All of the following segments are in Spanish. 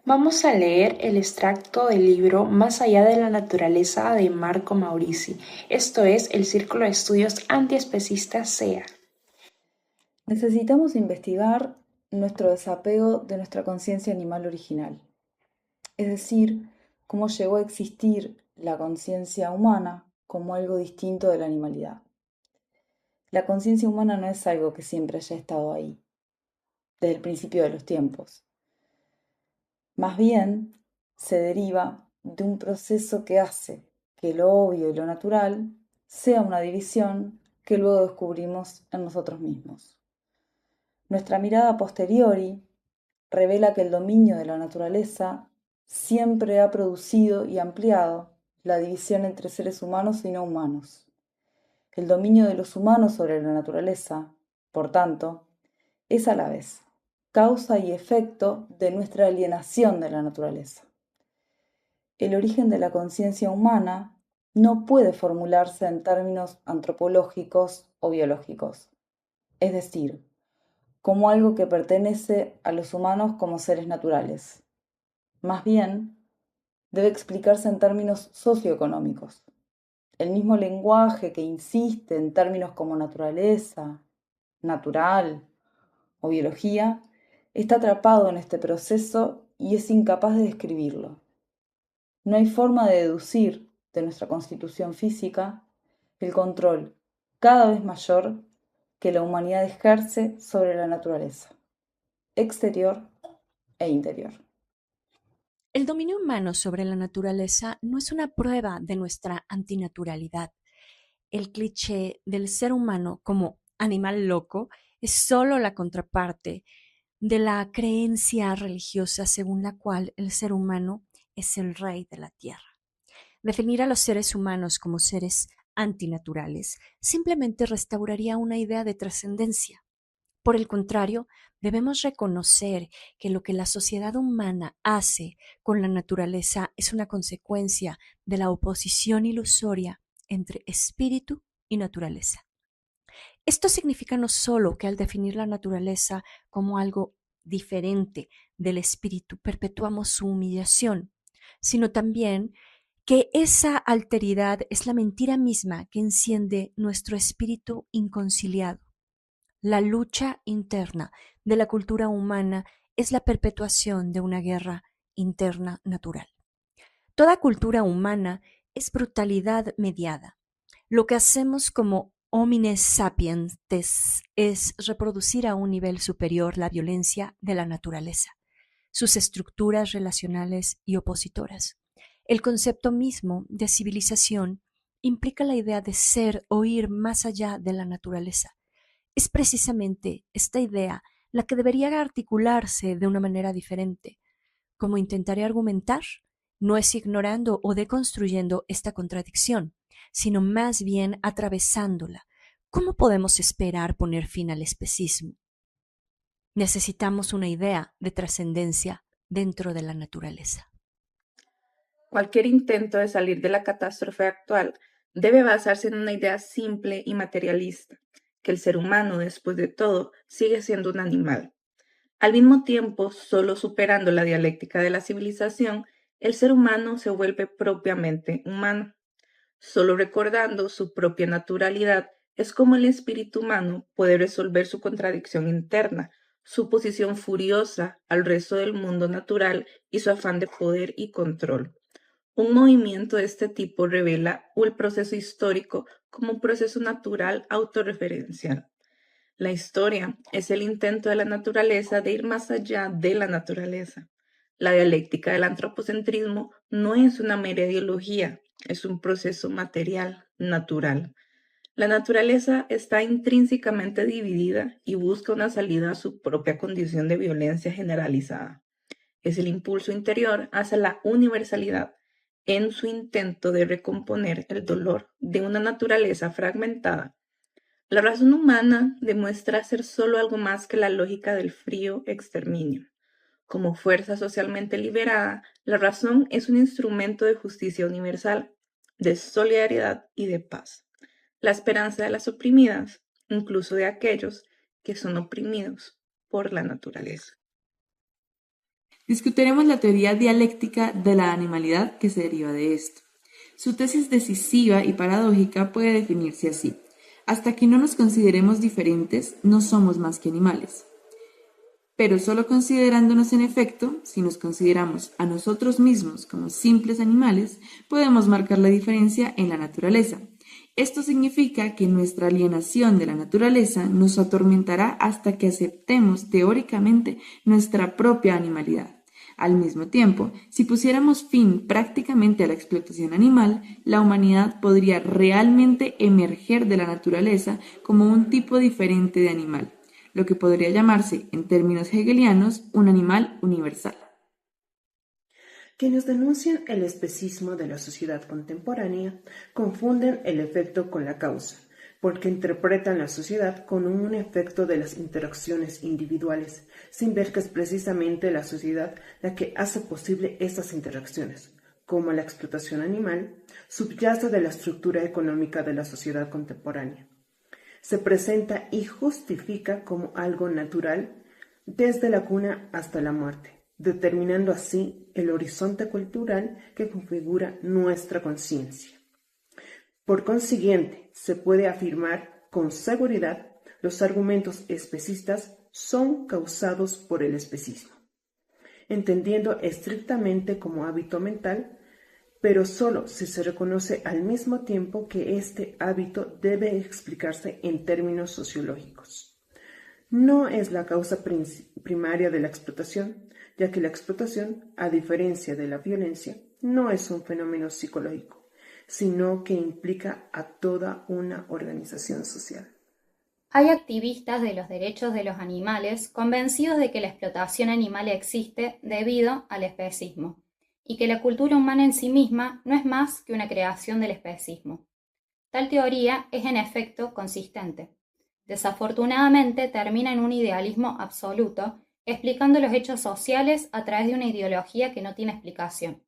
Vamos a leer el extracto del libro Más allá de la naturaleza de Marco Maurici. Esto es el Círculo de Estudios Antiespecistas SEA. Necesitamos investigar nuestro desapego de nuestra conciencia animal original, es decir, cómo llegó a existir la conciencia humana como algo distinto de la animalidad. La conciencia humana no es algo que siempre haya estado ahí, desde el principio de los tiempos. Más bien, se deriva de un proceso que hace que lo obvio y lo natural sea una división que luego descubrimos en nosotros mismos. Nuestra mirada a posteriori revela que el dominio de la naturaleza siempre ha producido y ampliado la división entre seres humanos y no humanos. El dominio de los humanos sobre la naturaleza, por tanto, es a la vez causa y efecto de nuestra alienación de la naturaleza. El origen de la conciencia humana no puede formularse en términos antropológicos o biológicos, es decir, como algo que pertenece a los humanos como seres naturales. Más bien, debe explicarse en términos socioeconómicos. El mismo lenguaje que insiste en términos como naturaleza, natural o biología, está atrapado en este proceso y es incapaz de describirlo. No hay forma de deducir de nuestra constitución física el control cada vez mayor que la humanidad ejerce sobre la naturaleza, exterior e interior. El dominio humano sobre la naturaleza no es una prueba de nuestra antinaturalidad. El cliché del ser humano como animal loco es solo la contraparte de la creencia religiosa según la cual el ser humano es el rey de la tierra. Definir a los seres humanos como seres antinaturales simplemente restauraría una idea de trascendencia. Por el contrario, debemos reconocer que lo que la sociedad humana hace con la naturaleza es una consecuencia de la oposición ilusoria entre espíritu y naturaleza. Esto significa no solo que al definir la naturaleza como algo diferente del espíritu perpetuamos su humillación, sino también que esa alteridad es la mentira misma que enciende nuestro espíritu inconciliado. La lucha interna de la cultura humana es la perpetuación de una guerra interna natural. Toda cultura humana es brutalidad mediada. Lo que hacemos como homines sapientes es reproducir a un nivel superior la violencia de la naturaleza, sus estructuras relacionales y opositoras. El concepto mismo de civilización implica la idea de ser o ir más allá de la naturaleza. Es precisamente esta idea la que debería articularse de una manera diferente. Como intentaré argumentar, no es ignorando o deconstruyendo esta contradicción, sino más bien atravesándola. ¿Cómo podemos esperar poner fin al especismo? Necesitamos una idea de trascendencia dentro de la naturaleza. Cualquier intento de salir de la catástrofe actual debe basarse en una idea simple y materialista, que el ser humano, después de todo, sigue siendo un animal. Al mismo tiempo, solo superando la dialéctica de la civilización, el ser humano se vuelve propiamente humano. Solo recordando su propia naturalidad es como el espíritu humano puede resolver su contradicción interna, su posición furiosa al resto del mundo natural y su afán de poder y control. Un movimiento de este tipo revela el proceso histórico como un proceso natural autorreferencial. La historia es el intento de la naturaleza de ir más allá de la naturaleza. La dialéctica del antropocentrismo no es una mera ideología, es un proceso material, natural. La naturaleza está intrínsecamente dividida y busca una salida a su propia condición de violencia generalizada. Es el impulso interior hacia la universalidad en su intento de recomponer el dolor de una naturaleza fragmentada. La razón humana demuestra ser solo algo más que la lógica del frío exterminio. Como fuerza socialmente liberada, la razón es un instrumento de justicia universal, de solidaridad y de paz. La esperanza de las oprimidas, incluso de aquellos que son oprimidos. por la naturaleza. Discutiremos la teoría dialéctica de la animalidad que se deriva de esto. Su tesis decisiva y paradójica puede definirse así: hasta que no nos consideremos diferentes, no somos más que animales. Pero solo considerándonos en efecto, si nos consideramos a nosotros mismos como simples animales, podemos marcar la diferencia en la naturaleza. Esto significa que nuestra alienación de la naturaleza nos atormentará hasta que aceptemos teóricamente nuestra propia animalidad. Al mismo tiempo, si pusiéramos fin prácticamente a la explotación animal, la humanidad podría realmente emerger de la naturaleza como un tipo diferente de animal, lo que podría llamarse, en términos hegelianos, un animal universal. Quienes denuncian el especismo de la sociedad contemporánea confunden el efecto con la causa, porque interpretan la sociedad con un efecto de las interacciones individuales, sin ver que es precisamente la sociedad la que hace posible estas interacciones. Como la explotación animal, subyace de la estructura económica de la sociedad contemporánea. Se presenta y justifica como algo natural desde la cuna hasta la muerte, determinando así el horizonte cultural que configura nuestra conciencia. Por consiguiente, se puede afirmar con seguridad los argumentos especistas son causados por el especismo, entendiendo estrictamente como hábito mental, pero solo si se reconoce al mismo tiempo que este hábito debe explicarse en términos sociológicos. No es la causa primaria de la explotación, ya que la explotación, a diferencia de la violencia, no es un fenómeno psicológico, sino que implica a toda una organización social. Hay activistas de los derechos de los animales convencidos de que la explotación animal existe debido al especismo y que la cultura humana en sí misma no es más que una creación del especismo. Tal teoría es en efecto consistente. Desafortunadamente termina en un idealismo absoluto, explicando los hechos sociales a través de una ideología que no tiene explicación.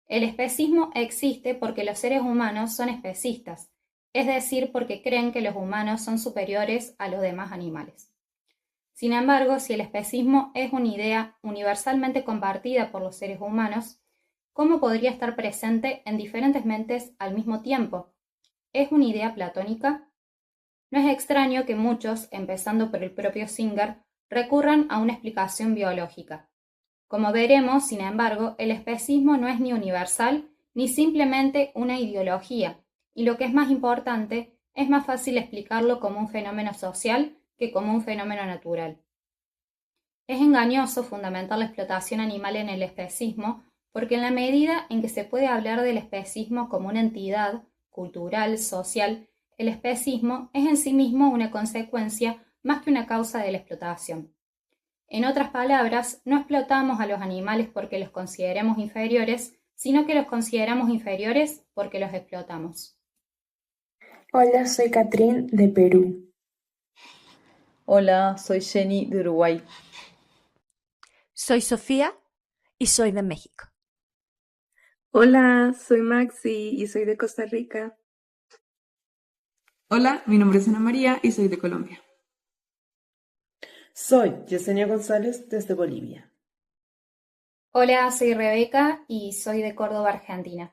El especismo existe porque los seres humanos son especistas, es decir, porque creen que los humanos son superiores a los demás animales. Sin embargo, si el especismo es una idea universalmente compartida por los seres humanos, ¿cómo podría estar presente en diferentes mentes al mismo tiempo? ¿Es una idea platónica? No es extraño que muchos, empezando por el propio Singer, recurran a una explicación biológica. Como veremos, sin embargo, el especismo no es ni universal ni simplemente una ideología, y lo que es más importante, es más fácil explicarlo como un fenómeno social que como un fenómeno natural. Es engañoso fundamentar la explotación animal en el especismo, porque en la medida en que se puede hablar del especismo como una entidad cultural, social, el especismo es en sí mismo una consecuencia más que una causa de la explotación. En otras palabras, no explotamos a los animales porque los consideremos inferiores, sino que los consideramos inferiores porque los explotamos. Hola, soy Catrín de Perú. Hola, soy Jenny de Uruguay. Soy Sofía y soy de México. Hola, soy Maxi y soy de Costa Rica. Hola, mi nombre es Ana María y soy de Colombia. Soy Yesenia González desde Bolivia. Hola, soy Rebeca y soy de Córdoba, Argentina.